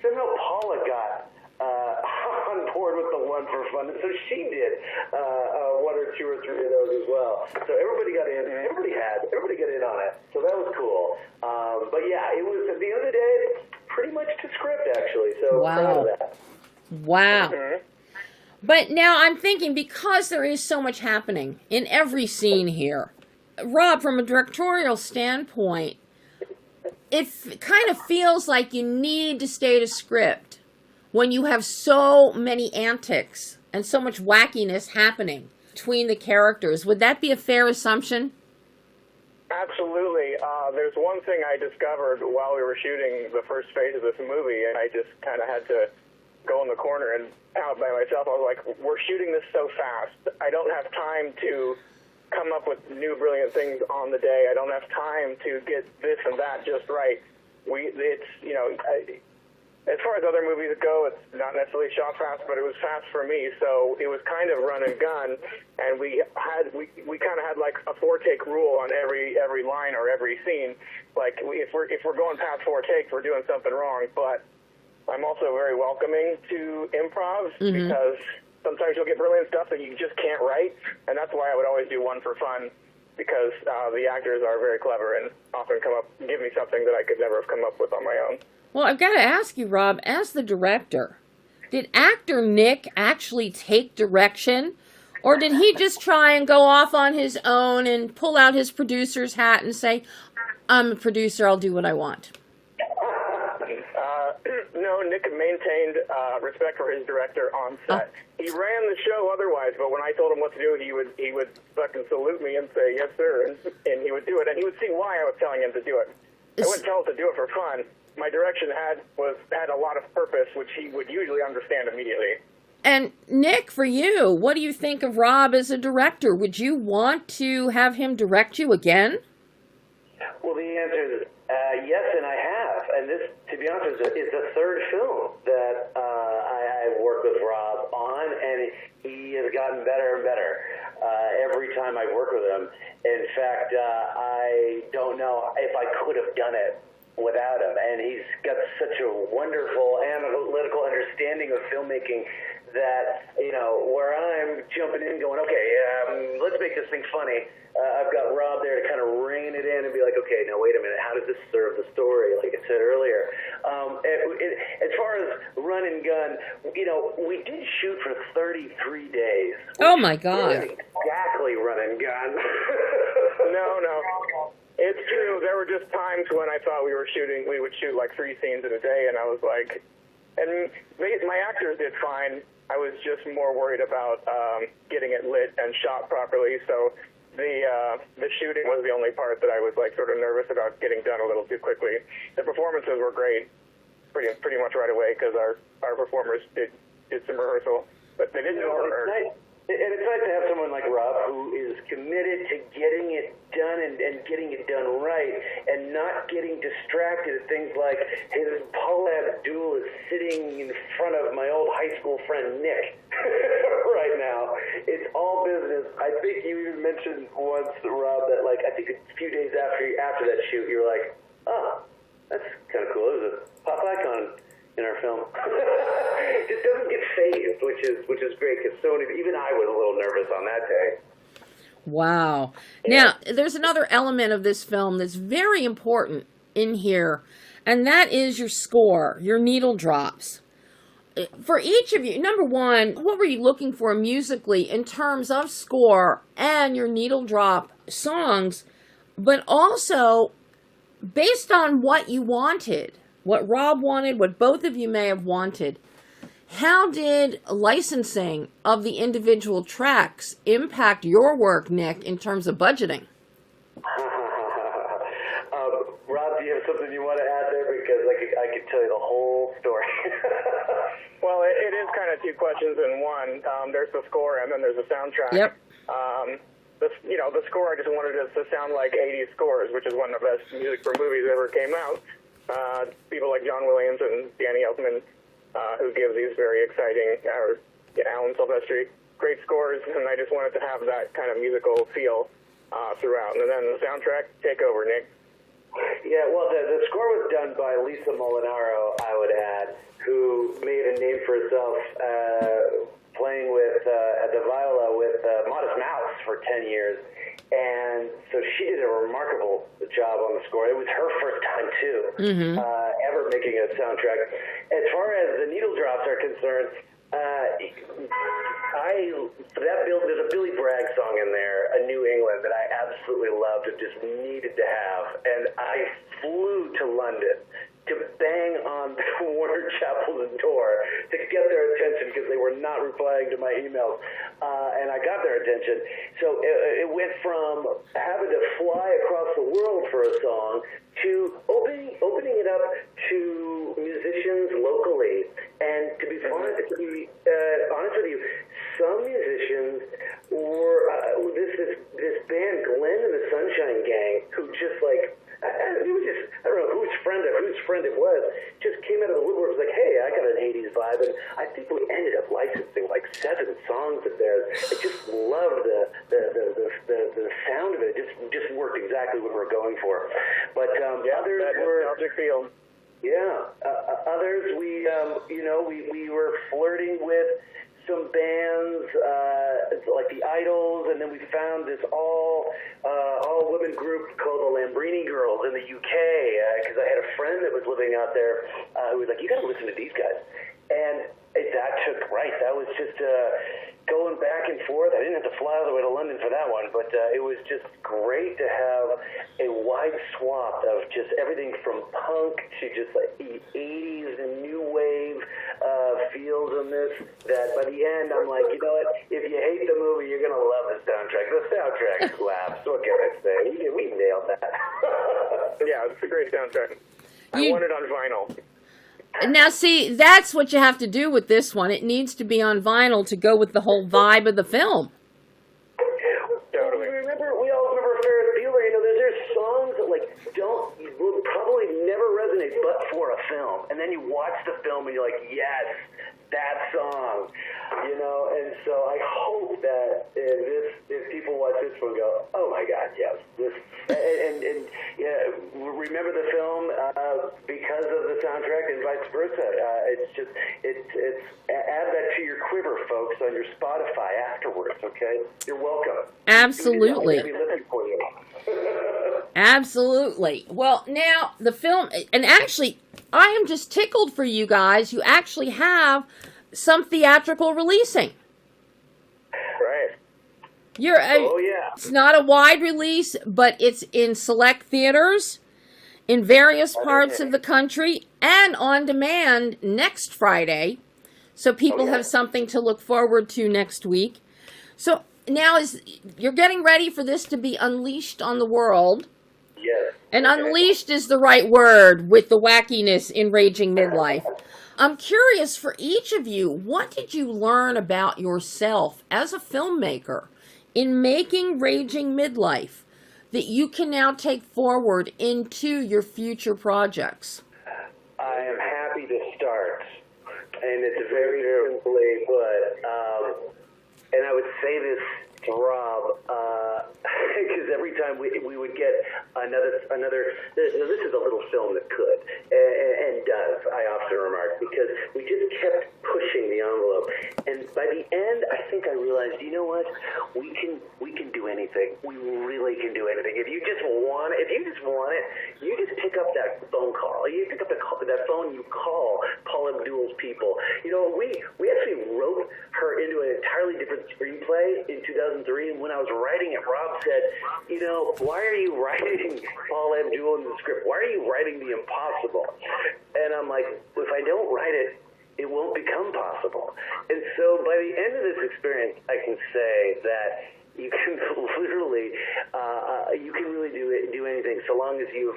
somehow Paula got on board with the one for fun, so she did one or two or three of those as well. So everybody got in. Everybody got in on it. So that was cool. But yeah, it was at the end of the day pretty much to script actually. So proud of that. Wow. Mm-hmm. But now I'm thinking, because there is so much happening in every scene here, Rob, from a directorial standpoint, it kind of feels like you need to stay to script when you have so many antics and so much wackiness happening between the characters. Would that be a fair assumption? Absolutely. There's one thing I discovered while we were shooting the first phase of this movie, and I just kind of had to go in the corner and out by myself. I was like, we're shooting this so fast. I don't have time to come up with new brilliant things on the day. I don't have time to get this and that just right. As far as other movies go, it's not necessarily shot fast, but it was fast for me. So it was kind of run and gun, and we kind of had like a 4-take rule on every line or every scene. Like if we're going past 4 takes, we're doing something wrong. But I'm also very welcoming to improv, because sometimes you'll get brilliant stuff that you just can't write, and that's why I would always do one for fun, because the actors are very clever and often give me something that I could never have come up with on my own. Well, I've got to ask you, Rob, as the director, did actor Nick actually take direction, or did he just try and go off on his own and pull out his producer's hat and say, "I'm a producer, I'll do what I want"? No, Nick maintained respect for his director on set. He ran the show otherwise, but when I told him what to do, he would fucking salute me and say, "Yes, sir," and he would do it, and he would see why I was telling him to do it. I wouldn't tell him to do it for fun. My direction had a lot of purpose, which he would usually understand immediately. And Nick, for you, what do you think of Rob as a director? Would you want to have him direct you again? Well, the answer is yes, and I have. And this, to be honest, is the third film that I've worked with Rob on, and he has gotten better and better every time I've worked with him. In fact, I don't know if I could have done it without him. And he's got such a wonderful analytical understanding of filmmaking that, where I'm jumping in going, okay, let's make this thing funny. I've got Rob there to kind of rein it in and be like, okay, now wait a minute, how does this serve the story, like I said earlier? As far as run and gun, we did shoot for 33 days. Oh, my God. Exactly run and gun. No. It's true. There were just times when I thought we would shoot like 3 scenes in a day, and I was like, and my actors did fine. I was just more worried about getting it lit and shot properly. So the shooting was the only part that I was like sort of nervous about getting done a little too quickly. The performances were great, pretty much right away, because our performers did some rehearsal, but they didn't know rehearsal. And it's nice to have someone like Rob who is committed to getting it done and getting it done right, and not getting distracted at things like, hey, this Paul Abdul is sitting in front of my old high school friend Nick right now. It's all business. I think you even mentioned once, Rob, that like I think a few days after that shoot, you were like, oh, that's kind of cool. It was a pop icon in our film. It just doesn't get phased, which is great, because even I was a little nervous on that day. Wow. Now, there's another element of this film that's very important in here, and that is your score, your needle drops. For each of you, number one, what were you looking for musically in terms of score and your needle drop songs, but also based on what you wanted, what Rob wanted, what both of you may have wanted? How did licensing of the individual tracks impact your work, Nick, in terms of budgeting? Rob, do you have something you want to add there? Because I could tell you the whole story. Well, it is kind of two questions in one. There's the score, and then there's the soundtrack. Yep. The score, I just wanted it to sound like 80s scores, which is one of the best music for movies that ever came out. People like John Williams and Danny Elfman, who gives these very exciting, Alan Silvestri, great scores, and I just wanted to have that kind of musical feel throughout. And then the soundtrack, take over, Nick. Yeah, well, the score was done by Lisa Molinaro, I would add, who made a name for herself playing with the viola with Modest Mouse for 10 years. And so she did a remarkable job on the score. It was her first time, too, ever making a soundtrack. As far as the needle drops are concerned, there's a Billy Bragg song in there, A New England, that I absolutely loved and just needed to have. And I flew to London to bang on Warner Chappell's door to get their attention because they were not replying to my emails. And I got their attention. So it went from having to fly across the world for a song to opening it up to musicians locally. And to be honest with you, some musicians were this band, Glenn and the Sunshine Gang, who just like, it was just, I don't know whose friend it was, just came out of the woodwork, was like, hey, I got an 80s vibe, and I think we ended up licensing like 7 songs of theirs. I just loved the sound of it. It just worked exactly what we were going for. But others were nostalgic feel. Yeah, others we were flirting with some bands like the Idols, and then we found this all-women group called the Lambrini Girls in the UK, because I had a friend that was living out there who was like, you got to listen to these guys. And that took right. That was just going back and forth. I didn't have to fly all the way to London for that one, but it was just great to have a wide swath of just everything from punk to just like the 80s and new wave feels in this, that by the end I'm like, you know what, if you hate the movie, you're going to love the soundtrack. The soundtrack slaps. What can I say? We nailed that. Yeah, it's a great soundtrack. I want it on vinyl. Now, see, that's what you have to do with this one. It needs to be on vinyl to go with the whole vibe of the film. Totally. We all remember Ferris Bueller. You know, there's songs that will probably never resonate but for a film, and then you watch the film and you're like, yes, that song. You know, and so I hope that if people watch this one, go, oh my God, yes, this, and yeah, remember the film because of the soundtrack and vice versa. It's add that to your quiver, folks, on your Spotify afterwards. Okay, you're welcome. Absolutely. I'll be looking for you. Absolutely. Well, now the film, and actually, I am just tickled for you guys. You actually have some theatrical releasing. Right. Yeah. It's not a wide release, but it's in select theaters in various parts of the country and on demand next Friday. So people have something to look forward to next week. So now you're getting ready for this to be unleashed on the world. Yes. And unleashed is the right word with the wackiness in Raging Midlife. I'm curious for each of you, what did you learn about yourself as a filmmaker in making Raging Midlife that you can now take forward into your future projects? I am happy to start, and it's very simply put. And I would say this to Rob, because every time we would get another. This is a little film that could and does. I often remark, because we just kept pushing the envelope, and by the end, I think I realized, you know what, we can do anything. We really can do anything. If you just want it, you just pick up that phone call. You pick up that phone. You call Paul Abdul's people. You know, we actually wrote her into an entirely different screenplay in 2003, and when I was writing it, Rob said, you know, why are you writing Paul Abdul in the script? Why are you writing the impossible? And I'm like, if I don't write it, it won't become possible. And so by the end of this experience, I can say that you can literally, you can really do anything, so long as you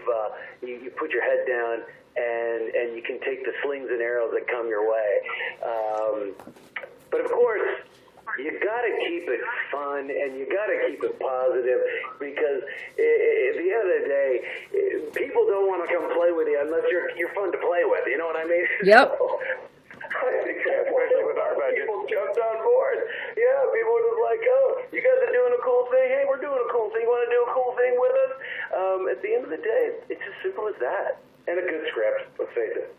put your head down and you can take the slings and arrows that come your way. But of course, you got to keep it fun, and you got to keep it positive, because at the end of the day, people don't want to come play with you unless you're fun to play with. You know what I mean? Yep. So, especially with our budget. People jumped on board. Yeah, people were just like, oh, you guys are doing a cool thing. Hey, we're doing a cool thing. You want to do a cool thing with us? At the end of the day, it's as simple as that. And a good script, let's face it.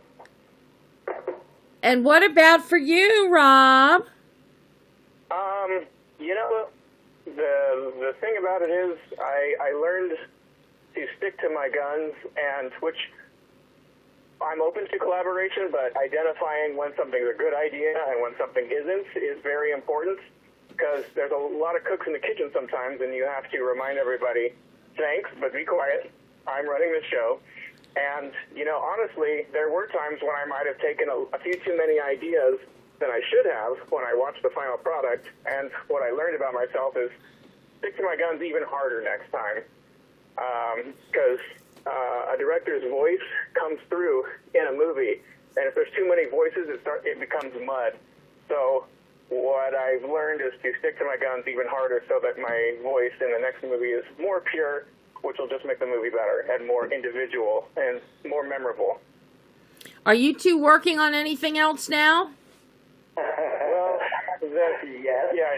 And what about for you, Rob? You know, the thing about it is I learned to stick to my guns, and which I'm open to collaboration, but identifying when something's a good idea and when something isn't is very important, because there's a lot of cooks in the kitchen sometimes, and you have to remind everybody, thanks, but be quiet. I'm running the show. And, you know, honestly, there were times when I might have taken a few too many ideas than I should have when I watched the final product. And what I learned about myself is stick to my guns even harder next time. Because a director's voice comes through in a movie. And if there's too many voices, it becomes mud. So what I've learned is to stick to my guns even harder, so that my voice in the next movie is more pure, which will just make the movie better and more individual and more memorable. Are you two working on anything else now? Well, yes. Yeah.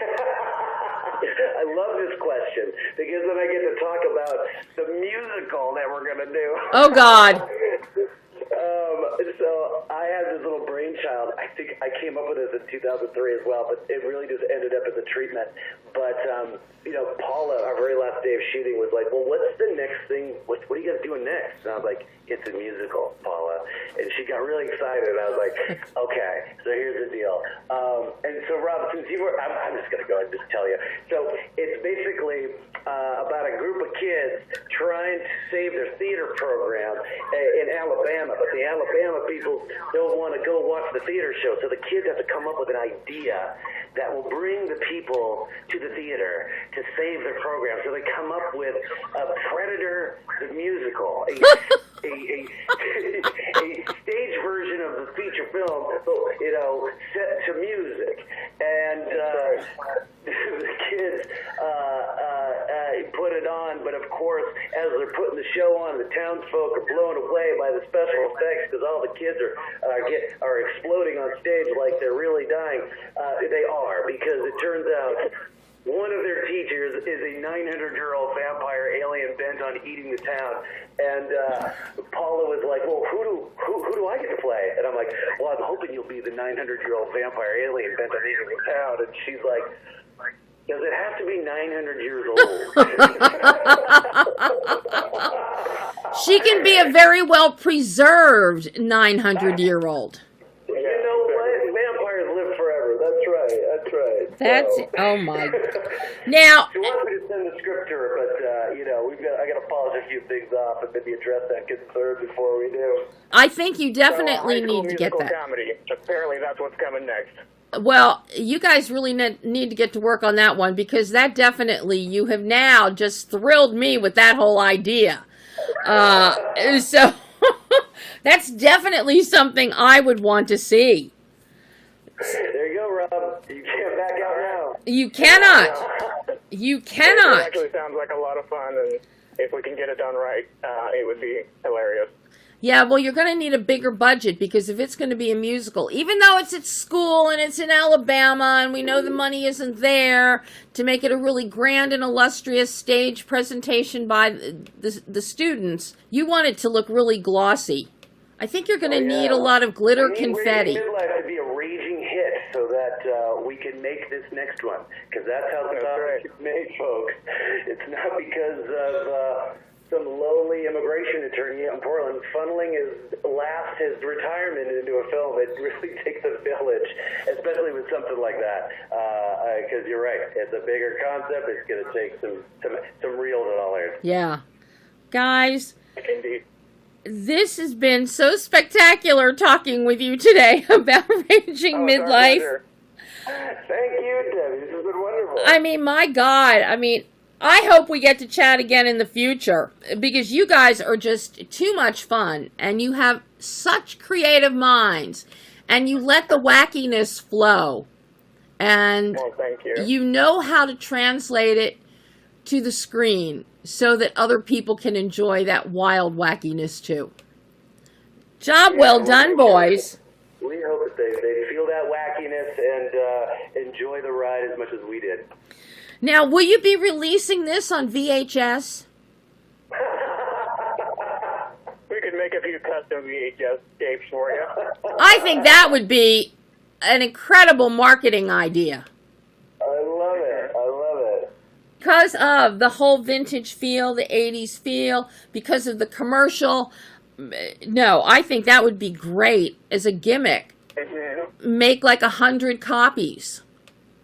I love this question, because then I get to talk about the musical that we're going to do. Oh, God. So I had this little brainchild. I think I came up with this in 2003 as well, but it really just ended up as a treatment. But, you know, Paula, our very last day of shooting, was like, well, what's the next thing? What are you guys doing next? And I was like, it's a musical, Paula. And she got really excited. And I was like, okay, so here's the deal. And so, Rob, since you were, I'm just going to go ahead and just tell you. So it's basically about a group of kids trying to save their theater program in Alabama. But the Alabama people don't want to go watch the theater show. So the kids have to come up with an idea that will bring the people to the theater to save their program. So they come up with a Predator the musical, a stage version of the feature film, you know, set to music. And the kids put it on, but of course, as they're putting the show on, the townsfolk are blown away by the special effects, because all the kids are exploding on stage like they're really dying. They are, because it turns out one of their teachers is a 900-year-old vampire alien bent on eating the town. And Paula was like, well, who do I get to play? And I'm like, well, I'm hoping you'll be the 900-year-old vampire alien bent on eating the town. And she's like, does it have to be 900 years old? She can be a very well-preserved 900-year-old. You know what? Vampires live forever. That's right. That's so. Oh my. Now. She wants me to send the script to her, but you know, I got to polish a few things off and maybe address that concern before we do. I think you definitely need to get that. Comedy. Apparently, that's what's coming next. Well, you guys really need to get to work on that one, because that definitely, you have now just thrilled me with that whole idea. So that's definitely something I would want to see. There you go, Rob. You can't back out now. You cannot. You It cannot. actually sounds like a lot of fun, and if we can get it done right, it would be hilarious. Yeah, well, you're going to need a bigger budget, because if it's going to be a musical, even though it's at school and it's in Alabama and we know the money isn't there to make it a really grand and illustrious stage presentation by the students, you want it to look really glossy. I think you're going to need a lot of glitter confetti. Raging Midlife to be a raging hit so that we can make this next one, because that's how the song is made, folks. It's not because of some lowly immigration attorney out in Portland funneling his retirement into a film. It really takes a village, especially with something like that. Because you're right, it's a bigger concept. It's going to take some real dollars. Yeah. Guys, Indeed. this has been so spectacular talking with you today about Raging Midlife. Thank you, Debbie. This has been wonderful. I mean, my God. I hope we get to chat again in the future, because you guys are just too much fun, and you have such creative minds, and you let the wackiness flow, and Well, thank you. you know how to translate it to the screen so that other people can enjoy that wild wackiness too. Job well done, boys. We hope that they feel that wackiness and enjoy the ride as much as we did. Now, will you be releasing this on VHS? We could make a few custom VHS tapes for you. I think that would be an incredible marketing idea. I love it. I love it. Because of the whole vintage feel, the 80s feel, because of the commercial. No, I think that would be great as a gimmick. Make like 100 copies.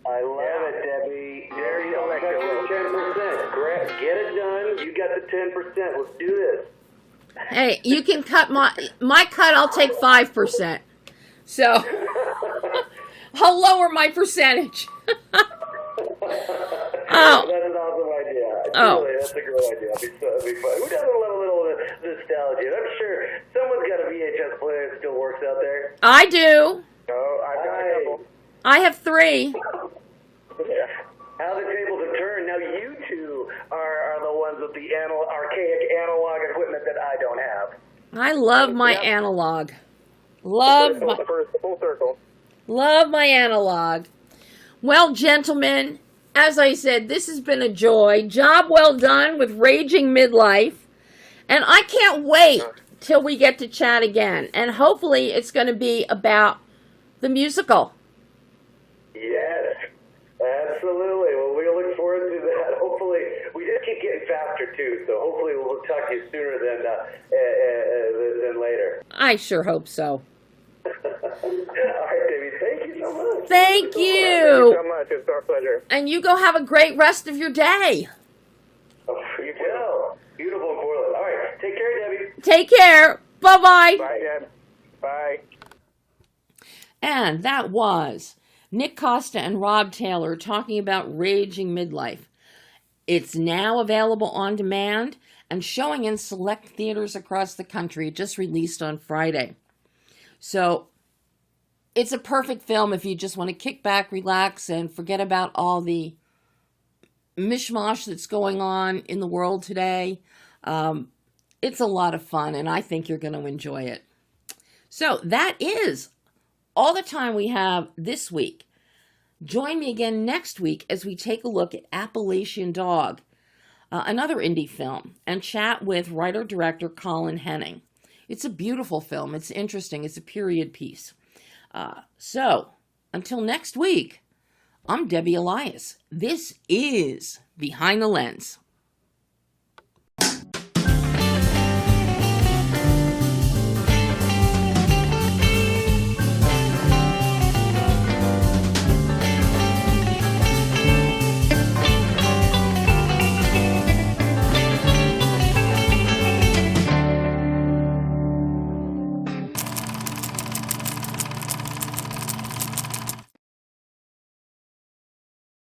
I love it, Debbie. There you go. 10%. Get it done. You got the 10%. Let's do this. Hey, you can cut my cut, I'll take 5%. So, I'll lower my percentage. Oh. That's an awesome idea. Oh. Really, that's a great idea. It'd be fun. Who doesn't love a little nostalgia? And I'm sure someone's got a VHS player that still works out there. I do. Oh, I've got a couple. I have 3. Yeah. How the tables have turned. Now you two are the ones with the archaic analog equipment that I don't have. I love my analog. Love Full circle. my analog. Well, gentlemen, as I said, this has been a joy. Job well done with Raging Midlife. And I can't wait till we get to chat again. And hopefully it's going to be about the musical. Yes, absolutely. Well, we look forward to that. Hopefully, we just keep getting faster too. So hopefully, we'll talk to you sooner than later. I sure hope so. All right, Davey. Thank you so much. Thank Thank you you. so much. It's our pleasure. And you go have a great rest of your day. Oh, you will. Beautiful in Portland. All right. Take care, Debbie. Take care. Bye-bye. Bye, Dad. Bye. And that was NIC COSTA and Rob Taylor talking about Raging Midlife. It's now available on demand and showing in select theaters across the country. It just released on Friday. So it's a perfect film if you just want to kick back, relax, and forget about all the mishmash that's going on in the world today. It's a lot of fun, and I think you're going to enjoy it. So that is all the time we have this week. Join me again next week as we take a look at Appalachian Dog, another indie film, and chat with writer-director Colin Henning. It's a beautiful film. It's interesting. It's a period piece. So, until next week, I'm Debbie Elias. This is Behind the Lens.